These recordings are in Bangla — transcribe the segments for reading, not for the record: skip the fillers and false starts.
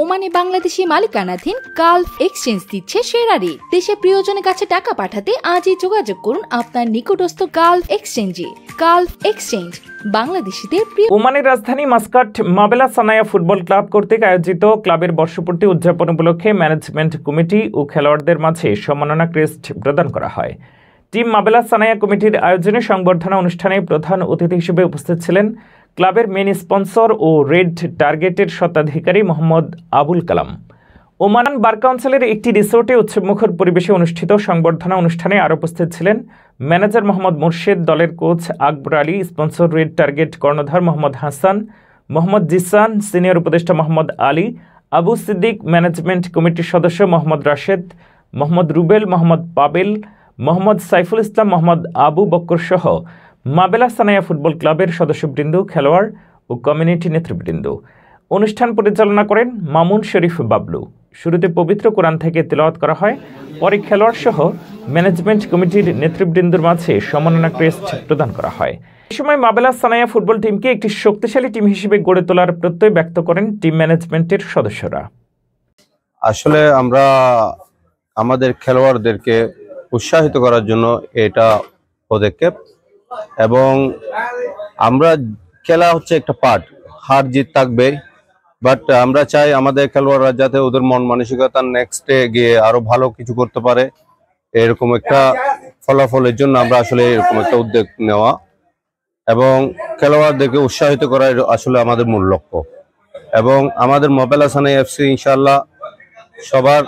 ওমানে বাংলাদেশি মালিকানাধীন গালফ এক্সচেঞ্জ দিচ্ছে সেরা রেট। দেশের প্রিয়জনের কাছে টাকা পাঠাতে আজই যোগাযোগ করুন আপনার নিকটস্থ গালফ এক্সচেঞ্জে। গালফ এক্সচেঞ্জ, বাংলাদেশিদের প্রিয়। ওমানের রাজধানী মাস্কাট মাবেলা সানায়া ফুটবল ক্লাব কর্তৃক আয়োজিত ক্লাবের বর্ষপূর্তি উদযাপন উপলক্ষে ম্যানেজমেন্ট কমিটি ও খেলোয়াড়দের মাঝে সম্মাননা ক্রেস্ট প্রদান করা হয়। টিম মাবেলা সানায়া কমিটির আয়োজনে সংবর্ধনা অনুষ্ঠানে প্রধান অতিথি হিসেবে উপস্থিত ছিলেন ক্লাবের মেন স্পন্সর ও রেড টার্গেটের স্বত্বাধিকারী মোহাম্মদ আবুল কালাম। ওমান বার কাউন্সিলের একটি রিসোর্টে উৎসবমুখর পরিবেশে অনুষ্ঠিত সংবর্ধনা অনুষ্ঠানে আরও উপস্থিত ছিলেন ম্যানেজার মোহাম্মদ মুর্শেদ, দলের coach Akbar Ali, sponsor red target কর্ণধার মোহাম্মদ হাসান, মোহাম্মদ জিসান, সিনিয়র উপদেষ্টা মোহাম্মদ আলী, আবু সিদ্দিক, ম্যানেজমেন্ট কমিটির সদস্য মোহাম্মদ রাশেদ, মোহাম্মদ রুবেল, মোহাম্মদ পাবেল, মোহাম্মদ সাইফুল ইসলাম, মোহাম্মদ আবু বক্কর সহ মাবেলা সানায়া ফুটবল ক্লাবের সদস্যবৃন্দ, খেলোয়াড় ও কমিউনিটি নেতৃবৃন্দ। অনুষ্ঠান পরিচালনা করেন মামুন শরীফ বাবলু। শুরুতে পবিত্র কোরআন থেকে তেলাওয়াত করা হয়, পরে খেলোয়াড় সহ ম্যানেজমেন্ট কমিটির নেতৃবৃন্দের মাঝে সম্মাননা ক্রেস্ট প্রদান করা হয়। এই সময় মাবেলা সানায়া ফুটবল টিমকে একটি শক্তিশালী টিম হিসেবে গড়ে তোলার প্রত্যয় ব্যক্ত করেন টিম ম্যানেজমেন্টের সদস্যরা। আসলে আমরা আমাদের খেলোয়াড়দেরকে উৎসাহিত করার জন্য এটা পদক্ষেপ, এবং আমরা খেলা হচ্ছে একটা পার্ট, হার জিত থাকবে, বাট আমরা চাই আমাদের খেলোয়াড়রা যাতে ওদের মন মানসিকতা নেক্সটে গিয়ে আরো ভালো কিছু করতে পারে, এরকম একটা ফলাফলের জন্য আমরা আসলে এরকম একটা উদ্যোগ নেওয়া এবং খেলোয়াড়দেরকে উৎসাহিত করা আসলে আমাদের মূল লক্ষ্য। এবং আমাদের মাবেলা সানায়া এফসি ইনশাআল্লাহ সবার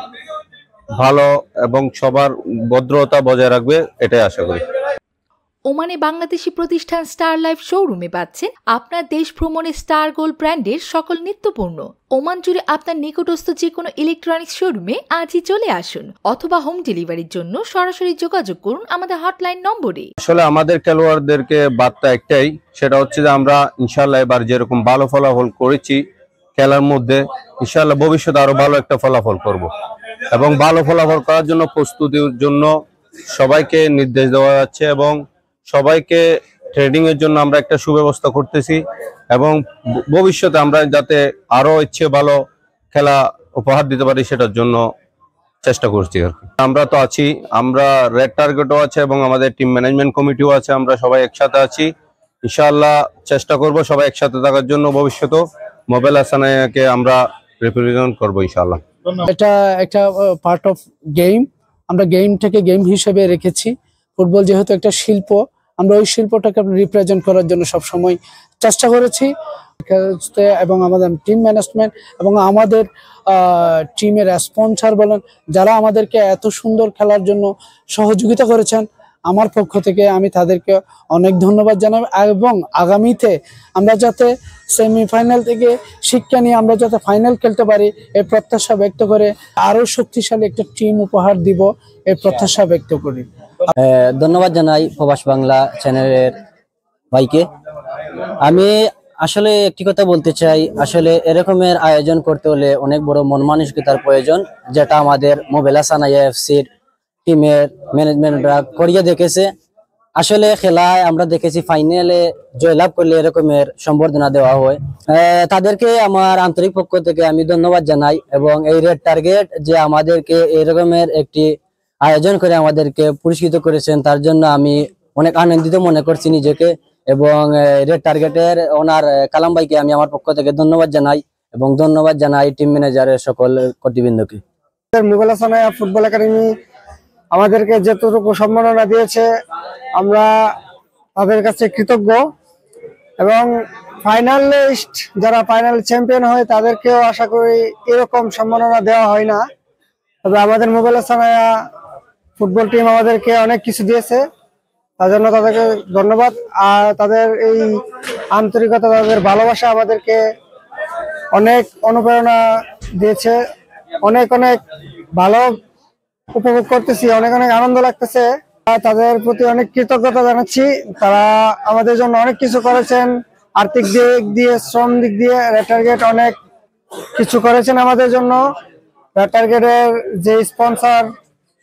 ভালো এবং সবার ভদ্রতা বজায় রাখবে, এটাই আশা করি। ওমানে বাংলাদেশি প্রতিষ্ঠান স্টার লাইফ শোরুমে পাচ্ছেন আপনার দেশ ভ্রমণে স্টার গোল্ড ব্র্যান্ডের সকল নিত্যপণ্য। ওমান জুড়ে আপনার নিকটস্থ যে কোনো ইলেকট্রনিক্স শোরুমে আজই চলে আসুন, অথবা হোম ডেলিভারির জন্য সরাসরি যোগাযোগ করুন আমাদের হটলাইন নম্বরে। আসলে আমাদের খেলোয়াড়দেরকে বার্তা একটাই, সেটা হচ্ছে যে আমরা ইনশাআল্লাহ এবার যেরকম ভালো ফলাফল করেছি খেলার মধ্যে, ইনশাআল্লাহ ভবিষ্যতে আরো ভালো একটা ফলাফল করব, এবং ভালো ফলাফল করার জন্য প্রস্তুতির জন্য সবাইকে নির্দেশ দেওয়া যাচ্ছে এবং সবাইকে ট্রেনিং এর জন্য আমরা একটা সুব্যবস্থা করতেছি, এবং ভবিষ্যতে আমরা যাতে আরো ইচ্ছে ভালো খেলা উপহার দিতে পারি সেটার জন্য চেষ্টা করছি আর কি। আমরা তো আছি, আমরা রেড টার্গেটও আছে এবং আমাদের টিম ম্যানেজমেন্ট কমিটিও আছে, আমরা সবাই একসাথে আছি। ইনশাআল্লাহ চেষ্টা করব সবাই একসাথে থাকার জন্য, ভবিষ্যতে মাবেলা সানায়াকে আমরা রিপ্রেজেন্ট করব ইনশাআল্লাহ। এটা একটা পার্ট অফ গেম, আমরা গেমটাকে গেম হিসেবে রেখেছি। ফুটবল যেহেতু একটা শিল্প, আমরা ওই শিল্পটাকে রিপ্রেজেন্ট করার জন্য সবসময় চেষ্টা করেছি, এবং আমাদের টিম ম্যানেজমেন্ট এবং আমাদের টিমের স্পন্সর বলেন, যারা আমাদেরকে এত সুন্দর খেলার জন্য সহযোগিতা করেছেন, আমার পক্ষ থেকে আমি তাদেরকে অনেক ধন্যবাদ জানাই। এবং আগামীতে আমরা যাতে সেমিফাইনাল থেকে শিক্ষা নিয়ে আমরা যাতে ফাইনাল খেলতে পারি এই প্রত্যাশা ব্যক্ত করে আরো শক্তিশালী একটা টিম উপহার দিব এই প্রত্যাশা ব্যক্ত করি। ধন্যবাদ জানাই প্রবাস বাংলা চ্যানেলের ভাইকে। আমি আসলে একটি কথা বলতে চাই, আসলে এরকমের আয়োজন করতে হলে অনেক বড় মন মানসিকতার প্রয়োজন, যেটা আমাদের মাবেলা সানায়া এফসির টিমের ম্যানেজমেন্টরা করিয়ে দেখেছে। আসলে খেলায় আমরা দেখেছি ফাইনালে জয়লাভ করলে এরকমের সম্বর্ধনা দেওয়া হয়, তাদেরকে আমার আন্তরিক পক্ষ থেকে আমি ধন্যবাদ জানাই। এবং এই রেড টার্গেট যে আমাদেরকে এরকমের একটি আয়োজন করে আমাদেরকে পুরস্কৃত করেছেন, তার জন্য আমি অনেক আনন্দিত মনে করছি নিজেকে। এবং রেড টার্গেটের ওনার কালাম ভাইকে আমি আমার পক্ষ থেকে ধন্যবাদ জানাই, এবং ধন্যবাদ জানাই টিম ম্যানেজারের সকল কর্তৃবৃন্দকে। মাবেলা সানায়া ফুটবল একাডেমি আমাদেরকে যতটুকু সম্মাননা দিয়েছে আমরা তাদের কাছে কৃতজ্ঞ, এবং ফাইনালিস্ট যারা ফাইনাল চ্যাম্পিয়ন হয় তাদেরকেও আশা করি এরকম সম্মাননা দেওয়া হয় না। তবে আমাদের মাবেলা সানায়া ফুটবল টিম আমাদেরকে অনেক কিছু দিয়েছে, তার জন্য তাদেরকে ধন্যবাদ। আর তাদের এই আন্তরিকতা, তাদের ভালোবাসা আমাদেরকে অনেক অনুপ্রেরণা দিয়েছে, অনেক অনেক ভালো উপভোগ করতেছি, অনেক অনেক আনন্দ লাগতেছে। তাদের প্রতি অনেক কৃতজ্ঞতা জানাচ্ছি, তারা আমাদের জন্য অনেক কিছু করেছেন, আর্থিক দিক দিয়ে, শ্রম দিক দিয়ে। রেড টার্গেট অনেক কিছু করেছেন আমাদের জন্য। রেড টার্গেটের যে স্পন্সর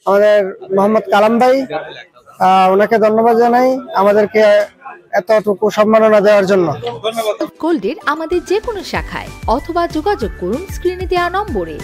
আমাদের মোহাম্মদ কালাম ভাই, ওনাকে ধন্যবাদ জানাই, আমাদেরকে এতটুকু সম্মাননা দেওয়ার জন্য। গোল্ডের আমাদের যে কোনো শাখায় অথবা যোগাযোগ করুন স্ক্রিনে দেওয়া নম্বরে।